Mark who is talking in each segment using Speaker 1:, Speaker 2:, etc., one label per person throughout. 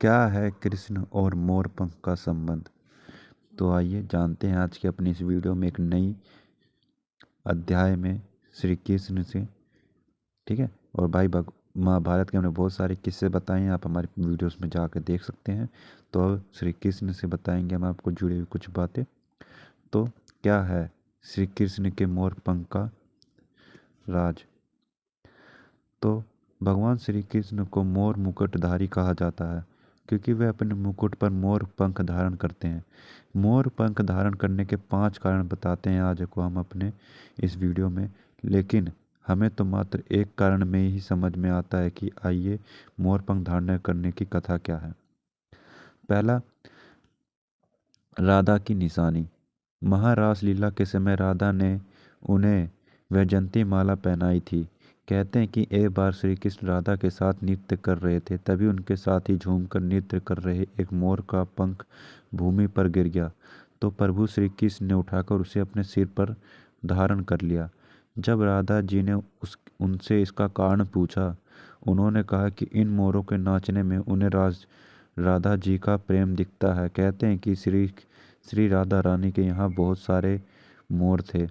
Speaker 1: क्या है कृष्ण और मोर पंख का संबंध। तो आइए जानते हैं आज की अपनी इस वीडियो में एक नई अध्याय में श्री कृष्ण से। ठीक है। और भाई महाभारत के हमने बहुत सारे किस्से बताए हैं, आप हमारी वीडियोस में जाकर देख सकते हैं। तो अब श्री कृष्ण से बताएंगे हम आपको जुड़ी हुई कुछ बातें। तो क्या है श्री कृष्ण के मोर पंख का राज। तो भगवान श्री कृष्ण को मोर मुकुटधारी कहा जाता है क्योंकि वे अपने मुकुट पर मोर पंख धारण करते हैं। मोर पंख धारण करने के 5 कारण बताते हैं आज को हम अपने इस वीडियो में, लेकिन हमें तो मात्र एक कारण में ही समझ में आता है कि आइए मोर पंख धारण करने की कथा क्या है। पहला, राधा की निशानी। महारास लीला के समय राधा ने उन्हें वैजयंती माला पहनाई थी। कहते हैं कि एक बार श्री कृष्ण राधा के साथ नृत्य कर रहे थे, तभी उनके साथ ही झूमकर नृत्य कर रहे एक मोर का पंख भूमि पर गिर गया। तो प्रभु श्री कृष्ण ने उठाकर उसे अपने सिर पर धारण कर लिया। जब राधा जी ने उनसे इसका कारण पूछा, उन्होंने कहा कि इन मोरों के नाचने में उन्हें राधा जी का प्रेम दिखता है। कहते हैं कि श्री राधा रानी के यहाँ बहुत सारे मोर थे।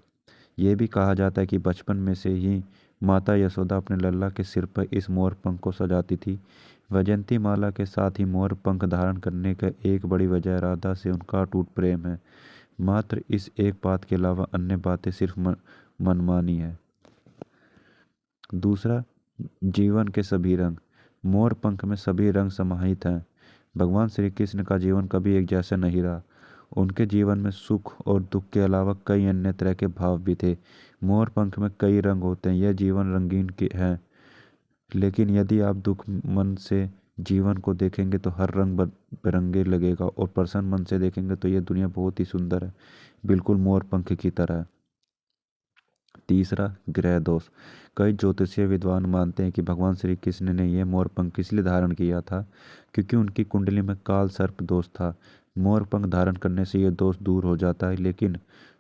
Speaker 1: ये भी कहा जाता है कि बचपन में से ही माता यशोदा अपने लल्ला के सिर पर इस मोर पंख को सजाती थी। वैजयंती माला के साथ ही मोर पंख धारण करने का एक बड़ी वजह राधा से उनका अटूट प्रेम है। मात्र इस एक बात के अलावा अन्य बातें सिर्फ मनमानी है। दूसरा, जीवन के सभी रंग। मोर पंख में सभी रंग समाहित हैं। भगवान श्री कृष्ण का जीवन कभी एक जैसा नहीं रहा। उनके जीवन में सुख और दुख के अलावा कई अन्य तरह के भाव भी थे। मोर पंख में कई रंग होते हैं, यह जीवन रंगीन के है। लेकिन यदि आप दुख मन से जीवन को देखेंगे तो हर रंग बिरंगे लगेगा, और प्रसन्न मन से देखेंगे तो यह दुनिया बहुत ही सुंदर है, बिल्कुल मोर पंख की तरह। तीसरा, ग्रह दोष। कई ज्योतिषीय विद्वान मानते हैं कि भगवान श्री कृष्ण ने यह मोर पंख इसलिए धारण किया था क्योंकि उनकी कुंडली में काल सर्प दोष था। मोर पंख धारण करने से यह दोष दूर हो जाता है, लेकिन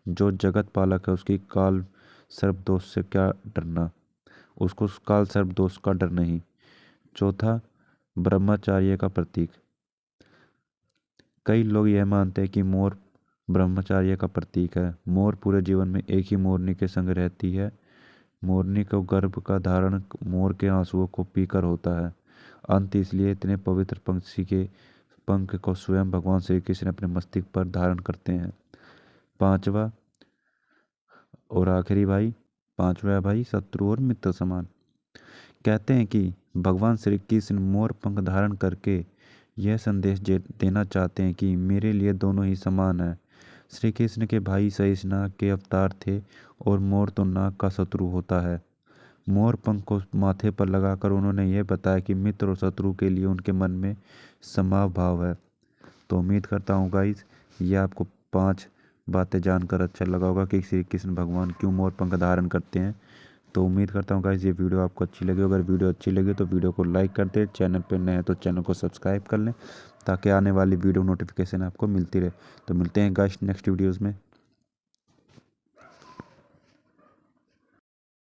Speaker 1: जो जगत पालक है उसकी काल सर्प दोष से क्या डरना, उसको काल सर्प दोष का डर नहीं। चौथा, ब्रह्मचार्य का प्रतीक। कई लोग यह मानते हैं कि मोर ब्रह्मचार्य का प्रतीक है। मोर पूरे जीवन में एक ही मोरनी के संग रहती है। मोरनी को गर्भ का धारण मोर के आंसुओं को पीकर होता है। अंत इसलिए इतने पवित्र पंछी के पंख को स्वयं भगवान श्री कृष्ण अपने मस्तिष्क पर धारण करते हैं। पांचवा और आखिरी भाई, पांचवा है भाई शत्रु और मित्र समान। कहते हैं कि भगवान श्री कृष्ण मोर पंख धारण करके यह संदेश देना चाहते हैं कि मेरे लिए दोनों ही समान है। श्री कृष्ण के भाई शेषनाग के अवतार थे और मोर तो नाग का शत्रु होता है। मोर पंख को माथे पर लगाकर उन्होंने यह बताया कि मित्र और शत्रु के लिए उनके मन में समाव भाव है। तो उम्मीद करता हूँ गाइस ये आपको 5 बातें जानकर अच्छा लगा होगा कि श्री कृष्ण भगवान क्यों मोर पंख धारण करते हैं। तो उम्मीद करता हूँ गाइस ये वीडियो आपको अच्छी लगी। अगर वीडियो अच्छी लगी तो वीडियो को लाइक कर दें, चैनल पर नए हैं तो चैनल को सब्सक्राइब कर लें ताकि आने वाली वीडियो नोटिफिकेशन आपको मिलती रहे। तो मिलते हैं गाइस नेक्स्ट वीडियोज़ में।